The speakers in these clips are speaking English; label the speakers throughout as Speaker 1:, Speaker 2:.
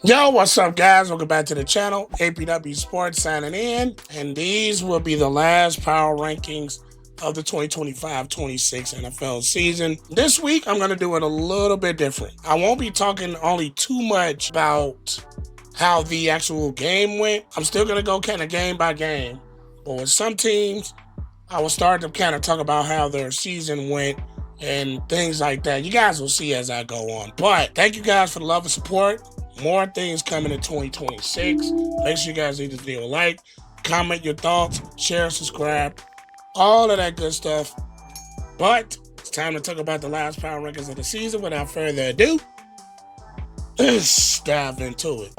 Speaker 1: Yo, what's up, guys? Welcome back to the channel. APW Sports signing in, and these will be the last power rankings of the 2025-26 NFL season. This week, I'm going to do it a little bit different. I won't be talking only too much about how the actual game went. I'm still going to go kind of game by game, but with some teams, I will start to kind of talk about how their season went and things like that. You guys will see as I go on. But thank you guys for the love and support. More things coming in 2026. Make sure you guys leave this video a like, comment your thoughts, share, subscribe, all of that good stuff. But it's time to talk about the last power rankings of the season. Without further ado, let's dive into it.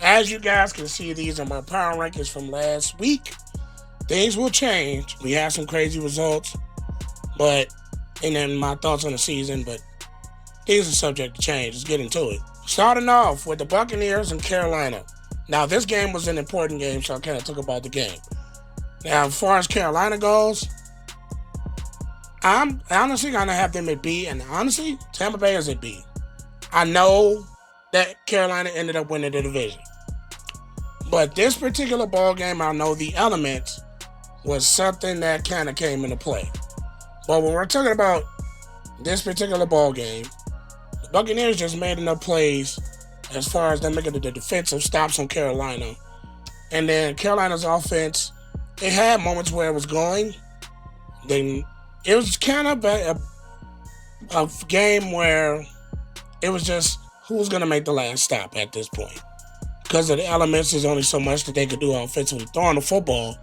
Speaker 1: As you guys can see, these are my power rankings from last week. Things will change. We had some crazy results, and then my thoughts on the season, but things are subject to change. Let's get into it. Starting off with the Buccaneers and Carolina. Now, this game was an important game, so I kind of talk about the game. Now, as far as Carolina goes, I'm honestly going to have them at B, and honestly, Tampa Bay is at B. I know that Carolina ended up winning the division. But this particular ball game, I know the elements was something that kind of came into play. But when we're talking about this particular ball game, the Buccaneers just made enough plays as far as them making the defensive stops on Carolina. And then Carolina's offense, it had moments where it was going. Then it was kind of a game where it was just who's going to make the last stop at this point. Because of the elements, there's only so much that they could do offensively throwing the football.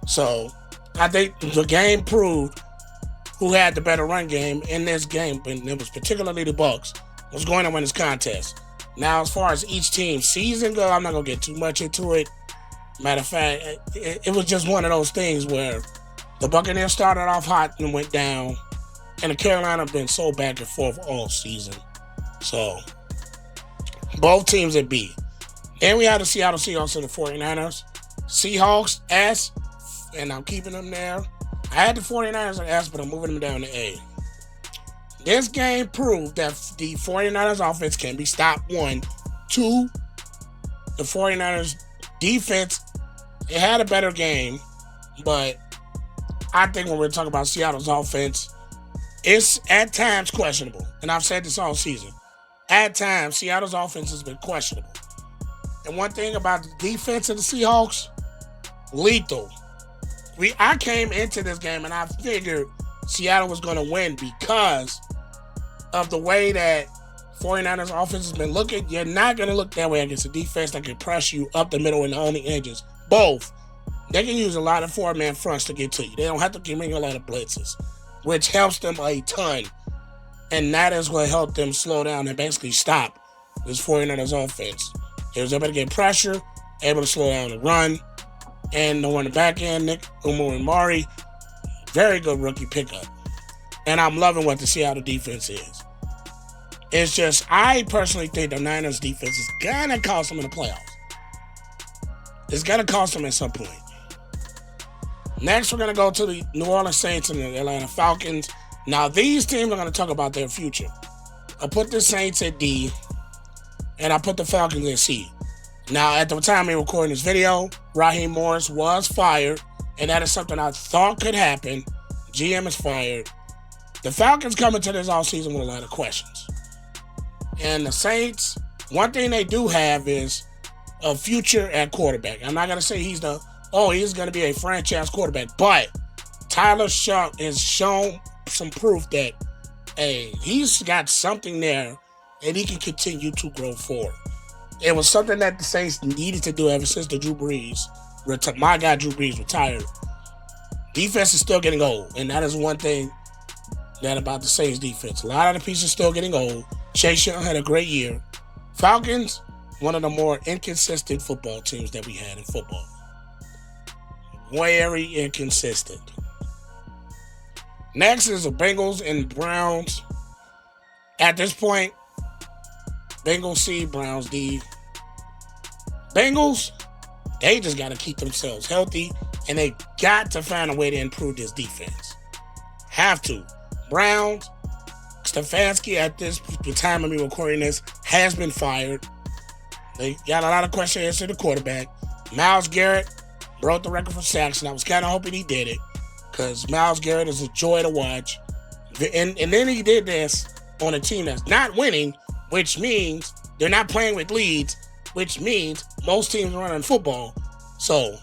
Speaker 1: So I think the game proved who had the better run game in this game, and it was particularly the Bucs, was going to win this contest. Now, as far as each team's season go, I'm not going to get too much into it. Matter of fact, it was just one of those things where the Buccaneers started off hot and went down, and the Carolina have been so back and forth all season. So both teams at B. Then we had the Seattle Seahawks and the 49ers. Seahawks, S, and I'm keeping them there. I had the 49ers at S, but I'm moving them down to A. This game proved that the 49ers offense can be stopped. 1. 2, the 49ers defense, it had a better game, but I think when we're talking about Seattle's offense, it's at times questionable. And I've said this all season. At times, Seattle's offense has been questionable. And one thing about the defense of the Seahawks, lethal. I came into this game and I figured Seattle was going to win because of the way that 49ers offense has been looking. You're not going to look that way against a defense that can press you up the middle and on the edges. Both. They can use a lot of four-man fronts to get to you. They don't have to give a lot of blitzes, which helps them a ton. And that is what helped them slow down and basically stop this 49ers offense. They was able to get pressure, able to slow down the run, and on the back end, Nick Umar, very good rookie pickup. And I'm loving what the Seattle defense is. It's just, I personally think the Niners defense is going to cost them in the playoffs. It's going to cost them at some point. Next, we're going to go to the New Orleans Saints and the Atlanta Falcons. Now, these teams are going to talk about their future. I put the Saints at D, and I put the Falcons at C. Now, at the time of recording this video, Raheem Morris was fired, and that is something I thought could happen. GM is fired. The Falcons coming to this offseason with a lot of questions. And the Saints, one thing they do have is a future at quarterback. I'm not going to say he's going to be a franchise quarterback, but Tyler Sharp has shown some proof that, hey, he's got something there and he can continue to grow forward. It was something that the Saints needed to do ever since my guy Drew Brees retired. Defense is still getting old, and that is one thing that about the Saints defense. A lot of the pieces still getting old. Chase Young had a great year. Falcons, one of the more inconsistent football teams that we had in football. very inconsistent. Next is the Bengals and Browns. At this point, Bengals C, Browns D. Bengals, they just got to keep themselves healthy, and they got to find a way to improve this defense. Have to. Browns, Stefanski at this the time of me recording this has been fired. They got a lot of questions to the quarterback. Myles Garrett broke the record for sacks, and I was kind of hoping he did it because Myles Garrett is a joy to watch. And then he did this on a team that's not winning, which means they're not playing with leads, which means most teams are running football. So,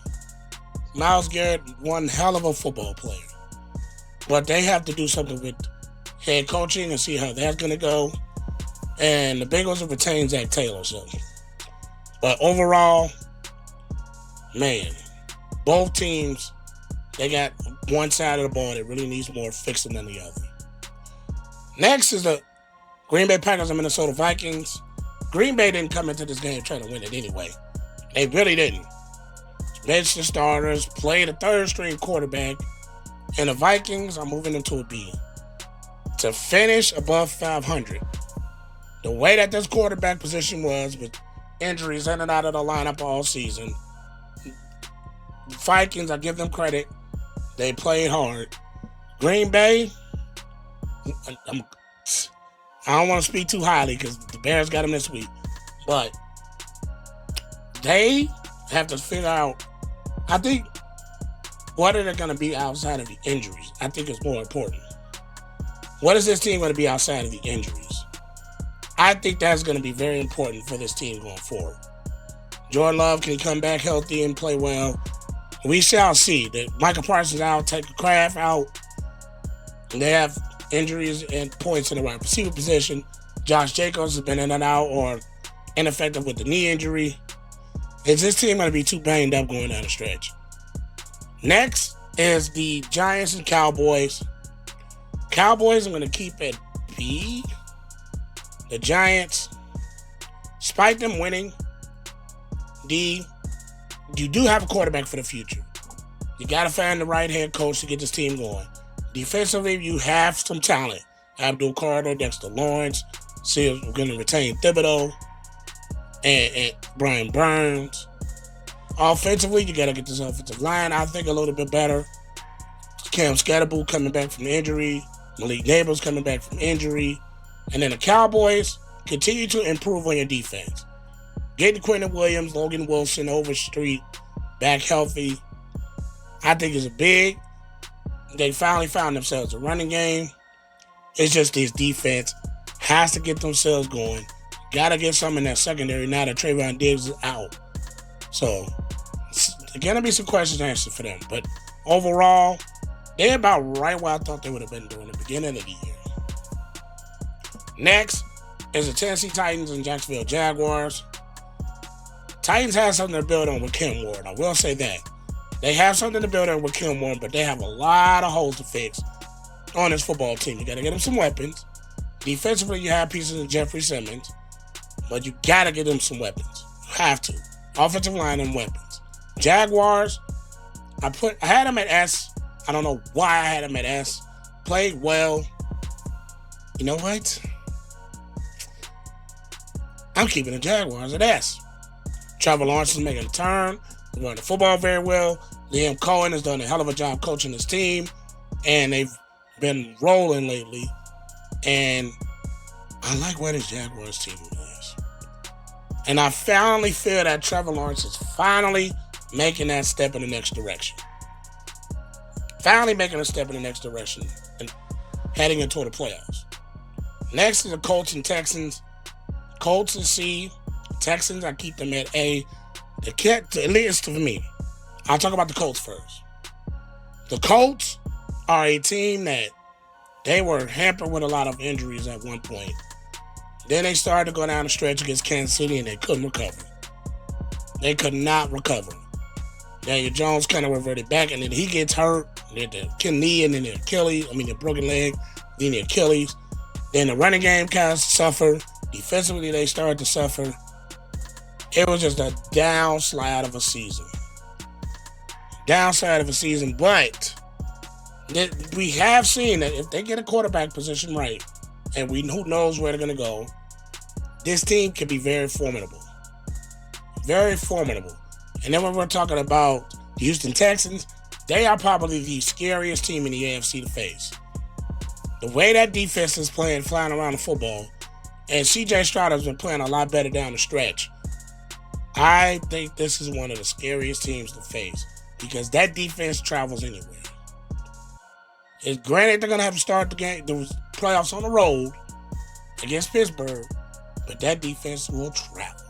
Speaker 1: Myles Garrett, one hell of a football player. But they have to do something with head coaching and see how that's going to go. And the Bengals have retained Zach Taylor. But overall, man, both teams, they got one side of the ball that really needs more fixing than the other. Next is the Green Bay Packers and Minnesota Vikings. Green Bay didn't come into this game trying to win it anyway. They really didn't. Bench the starters, played a third-string quarterback, and the Vikings are moving into a B. To finish above 500, the way that this quarterback position was with injuries in and out of the lineup all season, Vikings, I give them credit. They played hard. Green Bay, I don't want to speak too highly because the Bears got them this week. But they have to figure out, I think, what are they going to be outside of the injuries? I think it's more important. What is this team going to be outside of the injuries? I think that's going to be very important for this team going forward. Jordan Love, can he come back healthy and play well? We shall see. That Michael Parsons out, Tucker Kraft out. They have injuries and points in the wide receiver position. Josh Jacobs has been in and out or ineffective with the knee injury. Is this team going to be too banged up going down the stretch? Next is the Giants and Cowboys. Cowboys I'm going to keep at B. The Giants, despite them winning, D, you do have a quarterback for the future. You got to find the right head coach to get this team going. Defensively, you have some talent. Abdul Carter, Dexter Lawrence. See if we're going to retain Thibodeau and Brian Burns. Offensively, you got to get this offensive line, I think, a little bit better. Cam Scatterboot coming back from injury. Malik Neighbors coming back from injury. And then the Cowboys continue to improve on your defense. Getting Quentin Williams, Logan Wilson, Overstreet back healthy, I think is a big. They finally found themselves a running game. It's just this defense has to get themselves going. Got to get some in that secondary now that Trayvon Diggs is out. So, there's going to be some questions answered for them. But overall, they're about right where I thought they would have been during the beginning of the year. Next is the Tennessee Titans and Jacksonville Jaguars. Titans have something to build on with Kim Ward. I will say that. They have something to build on with Kim Ward, but they have a lot of holes to fix on this football team. You got to get them some weapons. Defensively, you have pieces of Jeffrey Simmons, but you got to get them some weapons. You have to. Offensive line and weapons. Jaguars, I had them at S. I don't know why I had them at S. Played well. You know what? I'm keeping the Jaguars at S. Trevor Lawrence is making a turn. He's running the football very well. Liam Cohen has done a hell of a job coaching his team. And they've been rolling lately. And I like where this Jaguars team is. And I finally feel that Trevor Lawrence is finally making that step in the next direction. Finally making a step in the next direction and heading into the playoffs. Next is the Colts and Texans. Colts and C. Texans, I keep them at A. At least for me. I'll talk about the Colts first. The Colts are a team that they were hampered with a lot of injuries at one point. Then they started to go down the stretch against Kansas City and they couldn't recover. They could not recover. Daniel Jones kind of reverted back and then he gets hurt. Then the knee and then the broken leg, then the Achilles. Then the running game kind of suffered. Defensively, they started to suffer. It was just a downslide of a season. downside of a season, but we have seen that if they get a quarterback position right, and who knows where they're going to go, this team can be very formidable. Very formidable. And then when we're talking about the Houston Texans, they are probably the scariest team in the AFC to face. The way that defense is playing, flying around the football, and C.J. Stroud has been playing a lot better down the stretch, I think this is one of the scariest teams to face because that defense travels anywhere. It's granted they're going to have to start the playoffs on the road against Pittsburgh, but that defense will travel.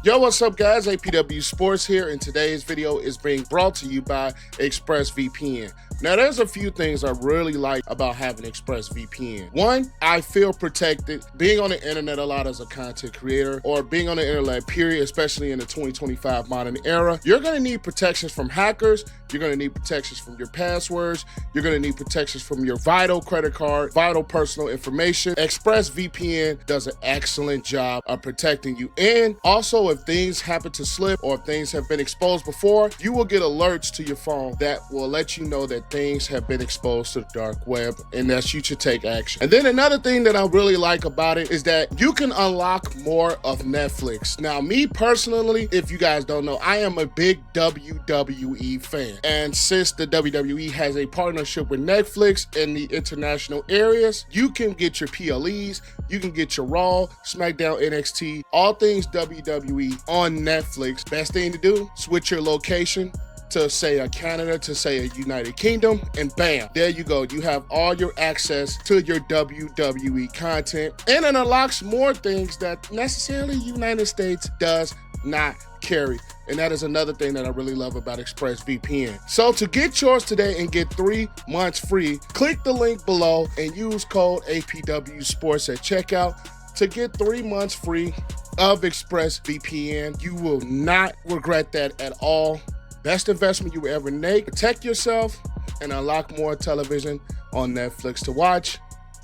Speaker 2: Yo, what's up, guys? APW Sports here, and today's video is being brought to you by ExpressVPN. Now, there's a few things I really like about having ExpressVPN. One, I feel protected. Being on the internet a lot as a content creator, or being on the internet, period, especially in the 2025 modern era, you're going to need protections from hackers. You're going to need protections from your passwords. You're going to need protections from your vital credit card, vital personal information. ExpressVPN does an excellent job of protecting you. And also, if things happen to slip or if things have been exposed before, you will get alerts to your phone that will let you know that things have been exposed to the dark web and that you should take action. And then another thing that I really like about it is that you can unlock more of Netflix. Now, me personally, if you guys don't know, I am a big WWE fan. And since the WWE has a partnership with Netflix in the international areas, you can get your PLEs, you can get your Raw, SmackDown, NXT, all things WWE on Netflix. Best thing to do, switch your location to say a Canada, to say a United Kingdom, and bam, there you go. You have all your access to your WWE content, and it unlocks more things that necessarily United States does not carry. And that is another thing that I really love about ExpressVPN. So to get yours today and get 3 months free, click the link below and use code APW Sports at checkout to get 3 months free of ExpressVPN. You will not regret that at all. Best investment you will ever make. Protect yourself and unlock more television on Netflix to watch.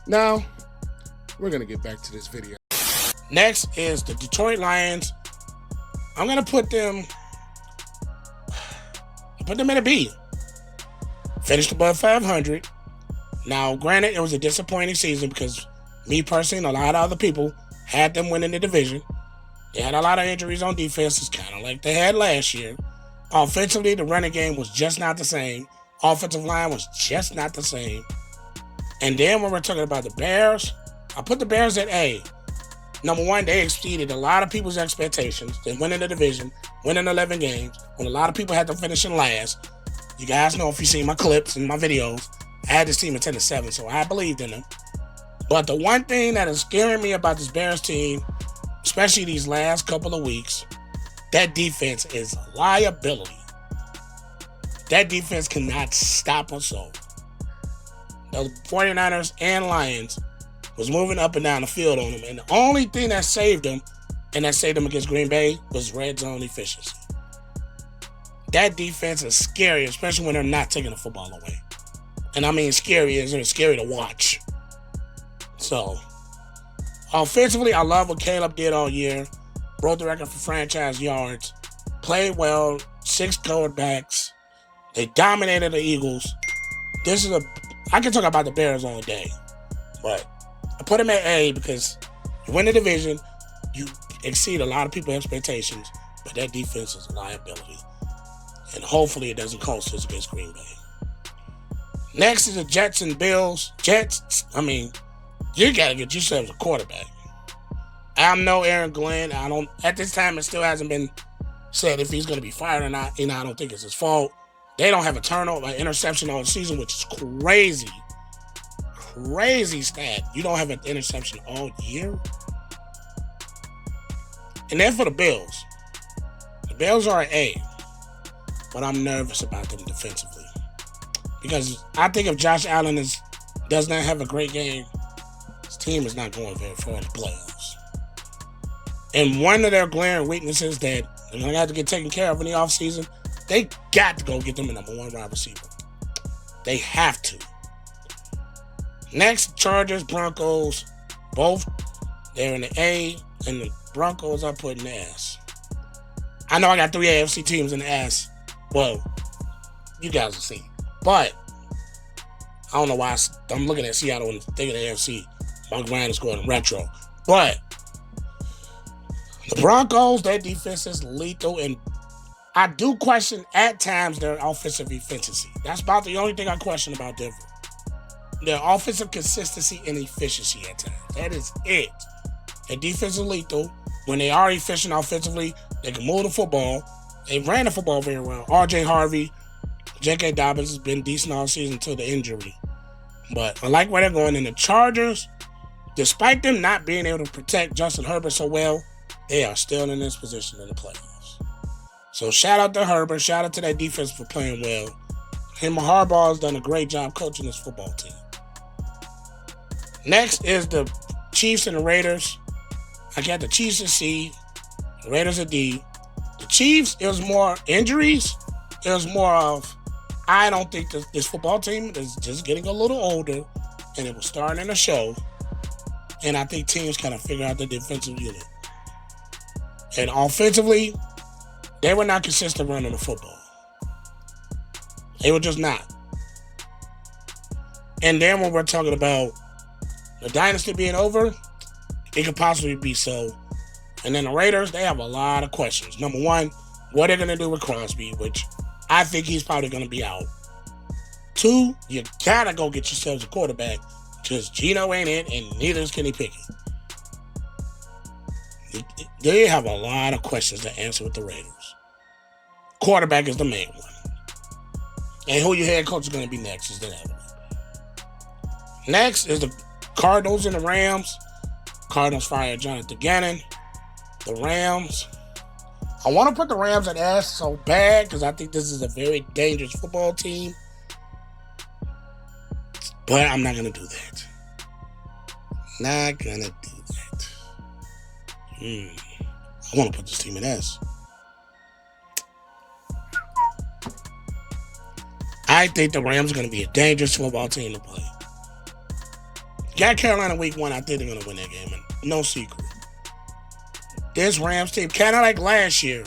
Speaker 2: Now, we're going to get back to this video.
Speaker 1: Next is the Detroit Lions. I'm going to put them in a B. Finished above 500. Now, granted, it was a disappointing season because me personally and a lot of other people had them winning the division. They had a lot of injuries on defenses, kind of like they had last year. Offensively, the running game was just not the same. Offensive line was just not the same. And then when we're talking about the Bears, I put the Bears at A. Number one, they exceeded a lot of people's expectations. They went in the division, winning 11 games, when a lot of people had them finishing last. You guys know if you see my clips and my videos, I had this team at 10-7, so I believed in them. But the one thing that is scaring me about this Bears team, especially these last couple of weeks, that defense is a liability. That defense cannot stop us all. The 49ers and Lions was moving up and down the field on them, and the only thing that saved them, and that saved them against Green Bay, was red zone efficiency. That defense is scary, especially when they're not taking the football away. And I mean scary as in scary to watch. So, offensively, I love what Caleb did all year. Broke the record for franchise yards. Played well. 6 quarterbacks. They dominated the Eagles. I can talk about the Bears all day. But I put them at A because you win the division. You exceed a lot of people's expectations. But that defense is a liability. And hopefully it doesn't cost us against Green Bay. Next is the Jets and Bills. Jets, you got to get yourselves a quarterback. I'm no Aaron Glenn. At this time, it still hasn't been said if he's going to be fired or not. I don't think it's his fault. They don't have a turnover, an interception all season, which is crazy. Crazy stat. You don't have an interception all year. And then for the Bills. The Bills are an A. But I'm nervous about them defensively. Because I think if Josh Allen does not have a great game, his team is not going very far in the playoffs. And one of their glaring weaknesses that they're going to have to get taken care of in the offseason, they got to go get them a number 1 wide receiver. They have to. Next, Chargers, Broncos, both, they're in the A, and the Broncos are putting the S. I know I got 3 AFC teams in the S. Well, you guys will see. But I don't know why I'm looking at Seattle and thinking of AFC. Mark Ryan is going retro. But the Broncos, their defense is lethal, and I do question at times their offensive efficiency. That's about the only thing I question about Denver. Their offensive consistency and efficiency at times. That is it. Their defense is lethal. When they are efficient offensively, they can move the football. They ran the football very well. R.J. Harvey, J.K. Dobbins has been decent all season until the injury. But I like where they're going. In the Chargers, despite them not being able to protect Justin Herbert so well, they are still in this position in the playoffs. So shout out to Herbert. Shout out to that defense for playing well. Him and Harbaugh has done a great job coaching this football team. Next is the Chiefs and the Raiders. I got the Chiefs at C, the Raiders at D. The Chiefs, it was more injuries. It was more of, I don't think this football team is just getting a little older, and it was starting to show. And I think teams kind of figure out the defensive unit. And offensively, they were not consistent running the football. They were just not. And then when we're talking about the dynasty being over, it could possibly be so. And then the Raiders, they have a lot of questions. Number one, what they're going to do with Crosby, which I think he's probably going to be out. Two, you got to go get yourselves a quarterback because Geno ain't it, and neither is Kenny Pickett. They have a lot of questions to answer with the Raiders. Quarterback is the main one. And who your head coach is going to be next is the other one. Next is the Cardinals and the Rams. Cardinals fired Jonathan Gannon. The Rams. I want to put the Rams at S so bad because I think this is a very dangerous football team. But I'm not going to do that. Not going to do that. I want to put this team in S. I think the Rams are going to be a dangerous football team to play. Got Carolina week 1. I think they're going to win that game. And no secret. This Rams team, kind of like last year,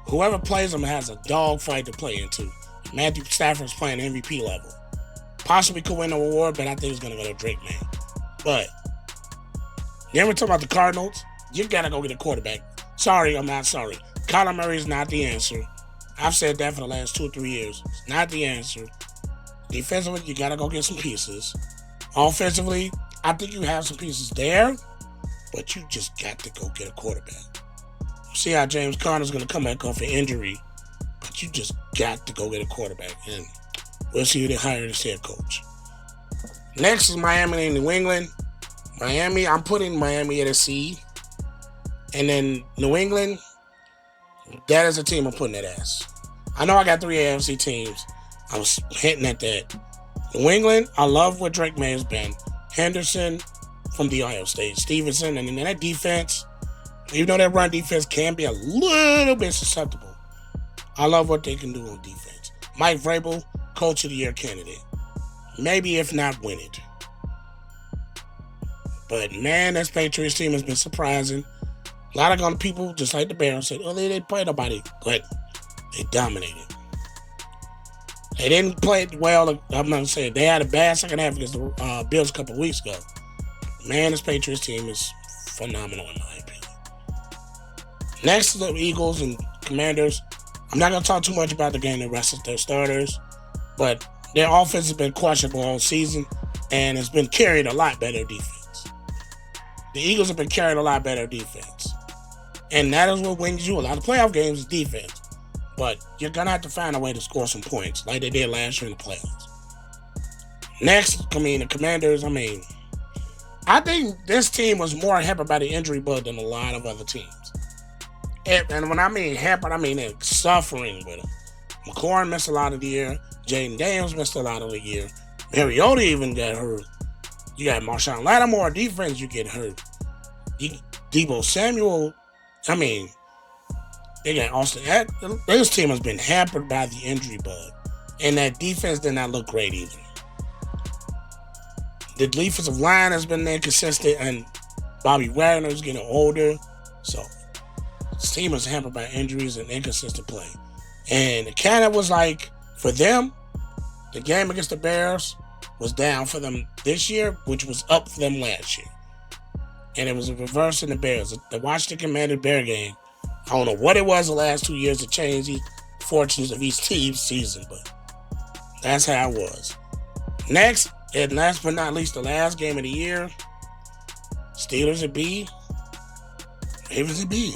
Speaker 1: whoever plays them has a dogfight to play into. Matthew Stafford's playing MVP level. Possibly could win the award, but I think it's going to go to Drake, man. But, then we're talking about the Cardinals. You got to go get a quarterback. Sorry, I'm not sorry. Kyler Murray is not the answer. I've said that for the last 2 or 3 years. It's not the answer. Defensively, you got to go get some pieces. Offensively, I think you have some pieces there, but you just got to go get a quarterback. See how James Conner's going to come back off an injury, but you just got to go get a quarterback, and we'll see who they hire as head coach. Next is Miami and New England. Miami, I'm putting Miami at a C. And then New England, that is a team I'm putting at S. I know I got 3 AFC teams. I was hinting at that. New England, I love what Drake May has been. Henderson from the Ohio State, Stevenson, and then that defense, even though that run defense can be a little bit susceptible, I love what they can do on defense. Mike Vrabel, Coach of the Year candidate. Maybe if not win it. But man, this Patriots team has been surprising. A lot of people, just like the Bears, said, oh, they didn't play nobody, but they dominated. They didn't play well. I'm not saying they had a bad second half against the Bills a couple weeks ago. Man, this Patriots team is phenomenal in my opinion. Next is the Eagles and Commanders. I'm not going to talk too much about the game. The rest of their starters, but their offense has been questionable all season, and it's been carried a lot better defense. The Eagles have been carried a lot better defense, and that is what wins you a lot of playoff games is defense. But you're going to have to find a way to score some points like they did last year in the playoffs. Next, the Commanders, I think this team was more hampered by the injury bug than a lot of other teams. And when I mean hampered, I mean they're suffering with them. McLaurin missed a lot of the year. Jaden Daniels missed a lot of the year. Mariota even got hurt. You got Marshawn Lattimore, defense, you get hurt. Deebo Samuel, they got Austin. This team has been hampered by the injury bug. And that defense did not look great either. The defensive line has been inconsistent, and Bobby Wagner is getting older. So, this team is hampered by injuries and inconsistent play. And it kind of was like For them, the game against the Bears was down for them this year, which was up for them last year. And it was a reverse in the Bears. The Washington Commanders Bear game, I don't know what it was the last 2 years to change the fortunes of each team's season, but that's how it was. Next, and last but not least, the last game of the year, Steelers at B, Ravens at B.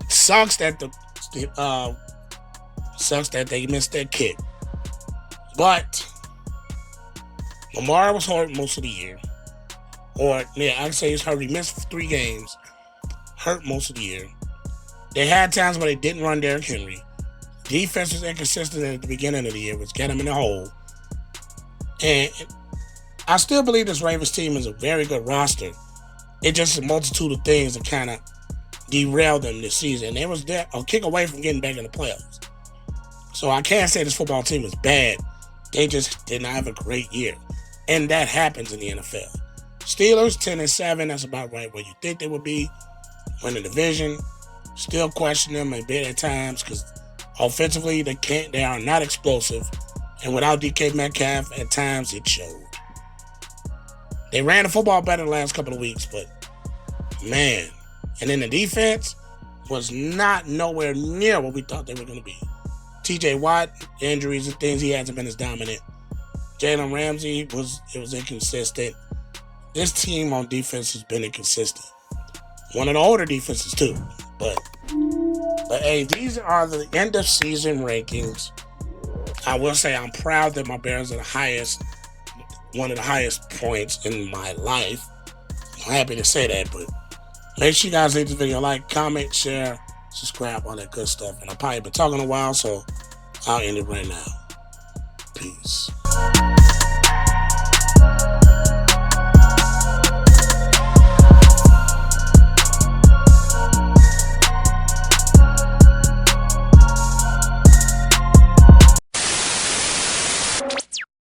Speaker 1: Sucks that they missed that kick. But Lamar was hurt most of the year. I'd say he's hurt. He missed 3 games. Hurt most of the year. They had times where they didn't run Derrick Henry. Defense was inconsistent at the beginning of the year, which got them in the hole. And I still believe this Ravens team is a very good roster. It's just a multitude of things that kind of derailed them this season. They was there a kick away from getting back in the playoffs. So I can't say this football team is bad. They just did not have a great year. And that happens in the NFL. Steelers 10-7, that's about right where you think they would be. Win the division. Still question them a bit at times because offensively they are not explosive. And without DK Metcalf, at times it showed. They ran the football better the last couple of weeks, but man. And then the defense was not nowhere near what we thought they were going to be. TJ Watt, injuries and things, he hasn't been as dominant. Jalen Ramsey was inconsistent. This team on defense has been inconsistent. One of the older defenses too. But hey, these are the end of season rankings. I will say I'm proud that my Bears are one of the highest points in my life. I'm happy to say that, but make sure you guys leave this video a like, comment, share, subscribe, all that good stuff. And I've probably been talking a while, so I'll end it right now. Peace.